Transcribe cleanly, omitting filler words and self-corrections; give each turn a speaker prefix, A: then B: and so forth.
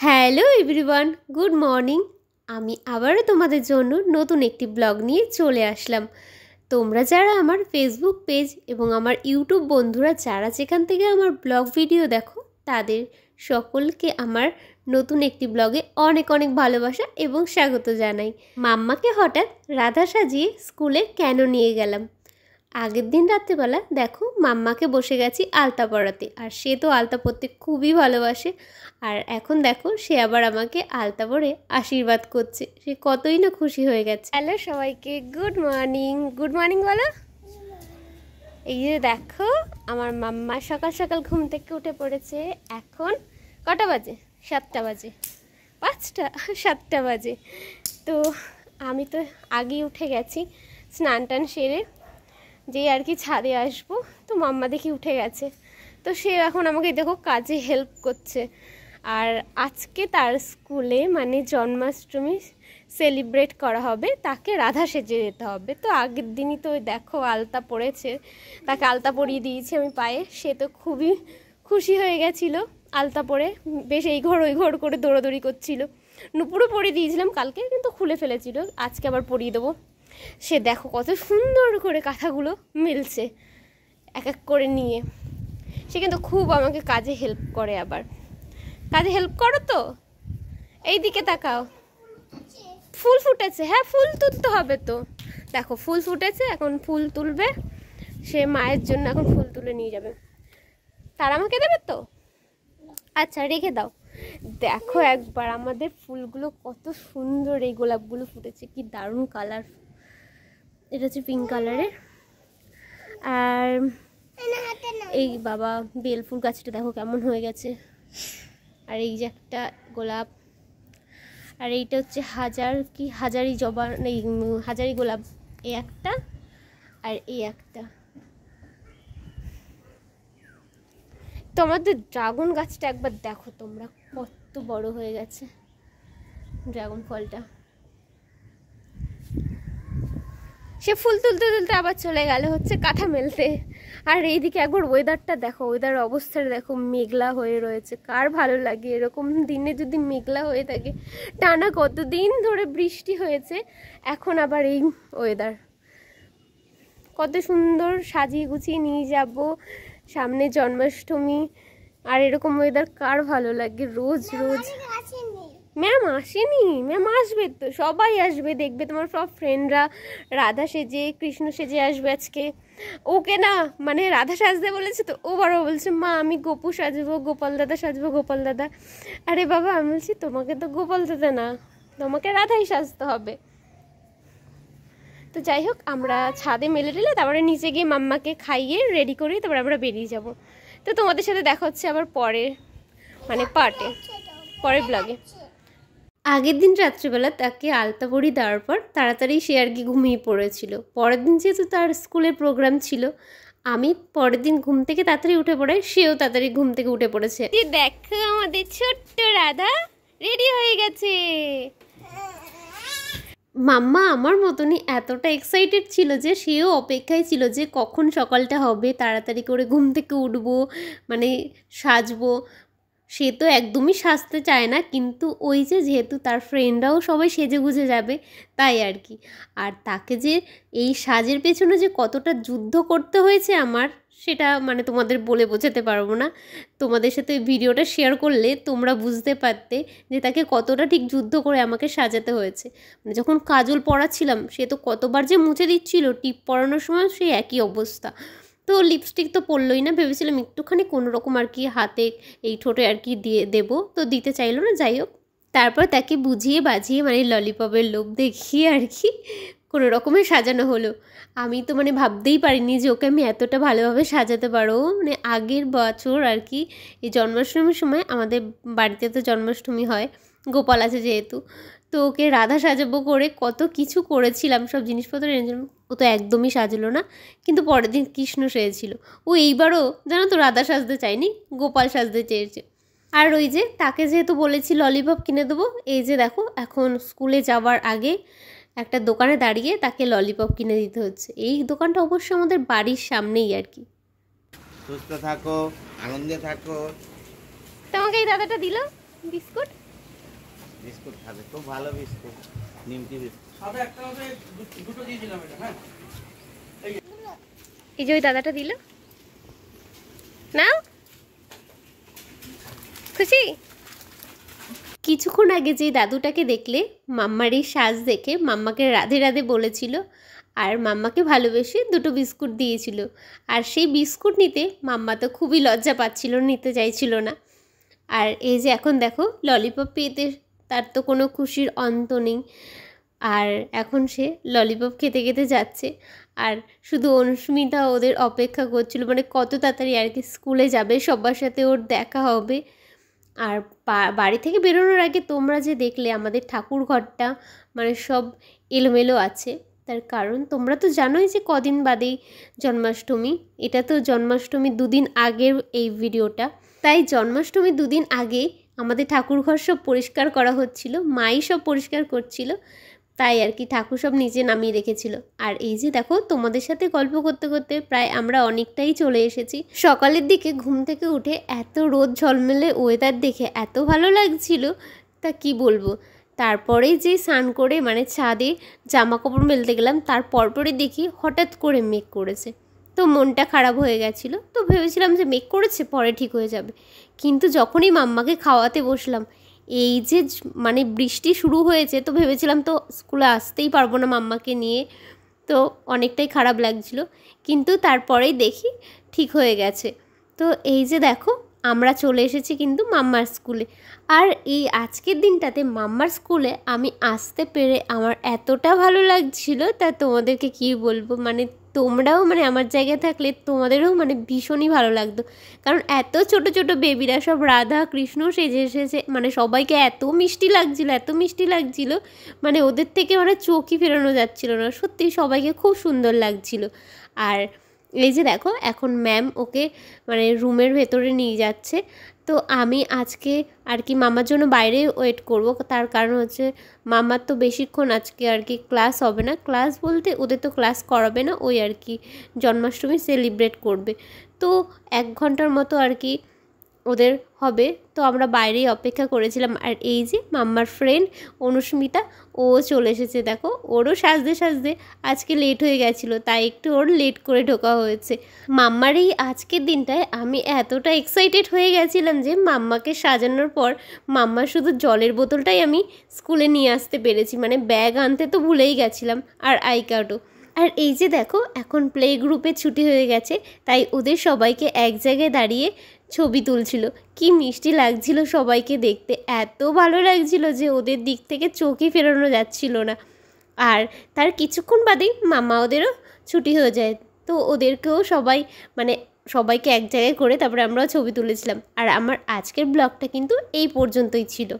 A: Hello everyone, good morning. আমি আবারও তোমাদের জন্য নতুন একটি ব্লগ নিয়ে চলে আসলাম। তোমরা যারা আমার ফেসবুক পেজ এবং আমার ইউটিউব বন্ধুরা যারা যেখান থেকে আমার ব্লগ ভিডিও দেখো, তাদের সকলকে আমার নতুন একটি ব্লগে অনেক অনেক ভালোবাসা এবং স্বাগত জানাই। মাম্মাকে হঠাৎ রাধা সাজিয়ে স্কুলে কেন নিয়ে গেলাম? আগের দিন রাত্রেবেলা দেখো মাম্মাকে বসে গেছি আলতা পরাতে, আর সে তো আলতা পরতে খুবই ভালোবাসে। আর এখন দেখো সে আবার আমাকে আলতা পরে আশীর্বাদ করছে, সে কতই না খুশি হয়ে গেছে। হ্যালো সবাইকে, গুড মর্নিং। গুড মর্নিং বলো। এই যে দেখো আমার মাম্মা সকাল সকাল ঘুম থেকে উঠে পড়েছে। এখন কটা বাজে? 7টা বাজে। 5টা 7টা বাজে। তো আমি তো আগেই উঠে গেছি, স্নান টান সেরে যে আর কি ছাদে আসবো। তো মাম্মা দেখি উঠে গেছে, তো সে এখন আমাকে দেখো কাজে হেল্প করছে। আর আজকে তার স্কুলে মানে জন্মাষ্টমী সেলিব্রেট করা হবে, তাকে রাধা সেজে যেতে হবে। তো আগের দিনই তো দেখো আলতা পরেছে, তাকে আলতা পরিয়ে দিয়েছি আমি পায়ে। সে তো খুবই খুশি হয়ে গেছিলো আলতা পরে, বেশ এই ঘর ওই ঘর করে দৌড়াদৌড়ি করছিল। নুপুরও পরিয়ে দিয়েছিলাম কালকে, কিন্তু খুলে ফেলেছিল, আজকে আবার পরিয়ে দেবো। সে দেখো কত সুন্দর করে কাঁথাগুলো মিলছে এক এক করে নিয়ে। সে কিন্তু খুব আমাকে কাজে হেল্প করে। আবার কাজে হেল্প করো তো? এই দিকে তাকাও, ফুল ফুটেছে। হ্যাঁ, ফুল তুলতে হবে তো। দেখো ফুল ফুটেছে, এখন ফুল তুলবে সে, মায়ের জন্য এখন ফুল তুলে নিয়ে যাবে। তার আমাকে দেবে তো? আচ্ছা রেখে দাও। দেখো একবার আমাদের ফুলগুলো কত সুন্দর, এই গোলাপগুলো ফুটেছে, কি দারুণ কালার। এটা হচ্ছে পিঙ্ক কালারের। আর এই বাবা বেল ফুল গাছটা দেখো কেমন হয়ে গেছে। আর এই যে একটা গোলাপ, আর এইটা হচ্ছে হাজারি জবা, এই হাজারি গোলাপ, এই একটা আর এই একটা। তো আমাদের ড্রাগন গাছটা একবার দেখো তোমরা, কত বড় হয়ে গেছে ড্রাগন ফলটা। সে ফুল তুলতে তুলতে আবার চলে গেল হচ্ছে কাঁথা মেলতে। আর এইদিকে একবার ওয়েদারটা দেখো, ওয়েদার অবস্থাটা দেখো, মেঘলা হয়ে রয়েছে। কার ভালো লাগে এরকম দিনে যদি মেঘলা হয়ে থাকে? টানা কতদিন ধরে বৃষ্টি হয়েছে, এখন আবার এই ওয়েদার। কত সুন্দর সাজিয়ে গুছিয়ে নিয়ে যাব সামনে জন্মাষ্টমী, আর এরকম ওয়েদার কার ভালো লাগে? রোজ রোজ ম্যাম আসেনি, ম্যাম আসবে তো, সবাই আসবে দেখবে, তোমার সব ফ্রেন্ডরা রাধা সেজে কৃষ্ণ সেজে আসবে আজকে। ওকে না মানে রাধা সাজতে বলেছে, তো ও বড় বলছে মা আমি গোপু সাজবো, গোপাল দাদা সাজবো, গোপাল দাদা। আরে বাবা আমি বলছি তোমাকে তো গোপাল দাদা না, তোমাকে রাধাই সাজতে হবে। তো যাই হোক, আমরা ছাদে মেলে টেলে তারপরে নিচে গিয়ে মাম্মাকে খাইয়ে রেডি করি, তারপরে আমরা বেরিয়ে যাব। তো তোমাদের সাথে দেখা হচ্ছে আবার পরের মানে পার্টে, পরের ব্লগে। আগের দিন রাত্রিবেলা তাকে আলতা পরি দেওয়ার পর তাড়াতাড়ি সে আর কি ঘুমিয়ে পড়েছিল। পরের দিন যেহেতু তার স্কুলের প্রোগ্রাম ছিল, আমি পরের দিন ঘুম থেকে তাড়াতাড়ি উঠে পড়ে, সেও তাড়াতাড়ি ঘুম থেকে উঠে পড়েছে। দেখো আমাদের ছোট্ট রাধা রেডি হয়ে গেছে। মাম্মা আমার মতনই এতটা এক্সাইটেড ছিল যে সেও অপেক্ষায় ছিল যে কখন সকালটা হবে, তাড়াতাড়ি করে ঘুম থেকে উঠবো, মানে সাজবো। সে তো একদমই সাজতে চায় না, কিন্তু ওই যে যেহেতু তার ফ্রেন্ডরাও সবাই সেজে গুজে যাবে তাই আর কি। আর তাকে যে এই সাজের পেছনে যে কতটা যুদ্ধ করতে হয়েছে আমার, সেটা মানে তোমাদের বলে বোঝাতে পারবো না। তোমাদের সাথে ভিডিওটা শেয়ার করলে তোমরা বুঝতে পারতে যে তাকে কতটা ঠিক যুদ্ধ করে আমাকে সাজাতে হয়েছে। মানে যখন কাজল পরাচ্ছিলাম সে তো কতবার যে মুছে দিচ্ছিল, টিপ পরানোর সময় সেই একই অবস্থা। তো লিপস্টিক তো পরলই না, ভেবেছিলাম একটুখানি কোনো রকম আর কি হাতে এই ঠোঁটে আর কি দিয়ে দেবো, তো দিতে চাইলো না। যাই হোক, তারপর তাকে বুঝিয়ে বাজিয়ে মানে ললিপপের লোভ দেখিয়ে আর কি কোনো রকমে সাজানো হলো। আমি তো মানে ভাবতেই পারিনি যে ওকে আমি এতটা ভালোভাবে সাজাতে পারবো। মানে আগের বছর আর কি এই জন্মাষ্টমীর সময় আমাদের বাড়িতে তো জন্মাষ্টমী হয়, গোপাল আছে যেহেতু, তো ওকে রাধা সাজাবো করে কত কিছু করেছিলাম, সব জিনিসপত্র এনেছিলাম। ও তো একদমই সাজলো না, কিন্তু পরের দিন কৃষ্ণ সেজেছিল। ও এইবারও জানো তো রাধা সাজতে চায়নি, গোপাল সাজতে চেয়েছে। আর ওই যে তাকে যেহেতু বলেছি ললিপপ কিনে দেবো, এই যে দেখো এখন স্কুলে যাওয়ার আগে একটা দোকানে দাঁড়িয়ে তাকে ললিপপ কিনে দিতে হচ্ছে। এই দোকানটা অবশ্য আমাদের বাড়ির সামনেই আর কি।
B: সুস্থ থাকো, আনন্দে থাকো।
A: তোমাকে এই দাদাটা দিল বিস্কুট,
B: বিস্কুট খাবে, খুব ভালো বিস্কুট, নিমকি বিস্কুট। সাদা একটা হবে, দুটো দিয়ে দিলাম এটা। হ্যাঁ,
A: এই যে ওই দাদাটা দিল না, খুশি? কিছুক্ষণ আগে যে দাদুটাকে দেখলে মাম্মার এই সাজ দেখে মাম্মাকে রাধে রাধে বলেছিল আর মাম্মাকে ভালোবেসে দুটো বিস্কুট দিয়েছিল। আর সেই বিস্কুট নিতে মাম্মা তো খুবই লজ্জা পাচ্ছিল, নিতে চাইছিল না। আর এই যে এখন দেখো ললিপপ পেতে তার তো কোনো খুশির অন্ত নেই। আর এখন সে ললিপপ খেতে খেতে যাচ্ছে। আর শুধু অনুস্মিতা ওদের অপেক্ষা করছিল, মানে কত তাড়াতাড়ি আর কি স্কুলে যাবে, সবার সাথে ওর দেখা হবে। আর বাড়ি থেকে বেরোনোর আগে তোমরা যে দেখলে আমাদের ঠাকুর ঘরটা মানে সব এলোমেলো আছে, তার কারণ তোমরা তো জানোই যে কদিন বাদেই জন্মাষ্টমী। এটা তো জন্মাষ্টমী দুদিন আগের এই ভিডিওটা, তাই জন্মাষ্টমী দুদিন আগে আমাদের ঠাকুর ঘর সব পরিষ্কার করা হচ্ছিল, মাই সব পরিষ্কার করছিল, তাই আর কি ঠাকুর সব নিচে নামিয়ে রেখেছিল। আর এই যে দেখো তোমাদের সাথে গল্প করতে করতে প্রায় আমরা অনেকটাই চলে এসেছি। সকালের দিকে ঘুম থেকে উঠে এত রোদ ঝলমেলে ওয়েদার দেখে এত ভালো লাগছিল, তা কি বলবো। তারপরে যে স্নান করে মানে ছাদে জামা কাপড় মেলতে গেলাম, তার পরপরই দেখি হঠাৎ করে মেঘ করেছে। তো মনটা খারাপ হয়ে গেছিলো, তো ভেবেছিলাম যে মেঘ করেছে পরে ঠিক হয়ে যাবে। কিন্তু যখনই মাম্মাকে খাওয়াতে বসলাম, এই যে মানে বৃষ্টি শুরু হয়েছে, তো ভেবেছিলাম তো স্কুলে আসতেই পারবো না মাম্মাকে নিয়ে, তো অনেকটাই খারাপ লাগছিল। কিন্তু তারপরেই দেখি ঠিক হয়ে গেছে। তো এই যে দেখো আমরা চলে এসেছি কিন্তু মাম্মার স্কুলে। আর এই আজকের দিনটাতে মাম্মার স্কুলে আমি আসতে পেরে আমার এতটা ভালো লাগছিল, তা তোমাদেরকে কী বলবো। মানে তোমরাও মানে আমার জায়গায় থাকলে তোমাদেরও মানে ভীষণই ভালো লাগতো, কারণ এত ছোট ছোট বেবিরা সব রাধা কৃষ্ণ সেজে এসেছে, মানে সবাইকে এত মিষ্টি লাগছিল, এত মিষ্টি লাগছিল, মানে ওদের থেকে মানে চোখই ফেরানো যাচ্ছিল না, সত্যি সবাইকে খুব সুন্দর লাগছিল। আর এই যে দেখো এখন ম্যাম ওকে মানে রুমের ভেতরে নিয়ে যাচ্ছে। তো আমি আজকে আর কি মামার জন্য বাইরে ওয়েট করব, তার কারণ হচ্ছে মামার তো বেশিক্ষণ আজকে আর কি ক্লাস হবে না, ক্লাস বলতে ওদের তো ক্লাস করাবে না, ওই আর কি জন্মাষ্টমী সেলিব্রেট করবে, তো 1 ঘন্টার মতো আর কি ওদের হবে। তো আমরা বাইরেই অপেক্ষা করেছিলাম। আর এই যে মাম্মার ফ্রেন্ড অনুস্মিতা, ও চলে এসেছে। দেখো ওরও সাজতে সাজতে আজকে লেট হয়ে গেছিলো, তাই একটু ওর লেট করে ঢোকা হয়েছে। মাম্মার এই আজকের দিনটায় আমি এতটা এক্সাইটেড হয়ে গেছিলাম যে মাম্মাকে সাজানোর পর মাম্মার শুধু জলের বোতলটাই আমি স্কুলে নিয়ে আসতে পেরেছি, মানে ব্যাগ আনতে তো ভুলেই গেছিলাম, আর আই কার্ডও। আর এই যে দেখো এখন প্লে গ্রুপে ছুটি হয়ে গেছে, তাই ওদের সবাইকে এক জায়গায় দাঁড়িয়ে ছবি তুলছিল। কি মিষ্টি লাগছিল সবাইকে দেখতে, এত ভালো লাগছিল যে ওদের দিক থেকে চোখই ফেরানো যাচ্ছিল না। আর তার কিছুক্ষণ বাদেই মামা ওদেরও ছুটি হয়ে যায়, তো ওদেরকেও সবাই মানে সবাইকে এক জায়গায় করে তারপরে আমরাও ছবি তুলেছিলাম। আর আমার আজকের ব্লগটা কিন্তু এই পর্যন্তই ছিল।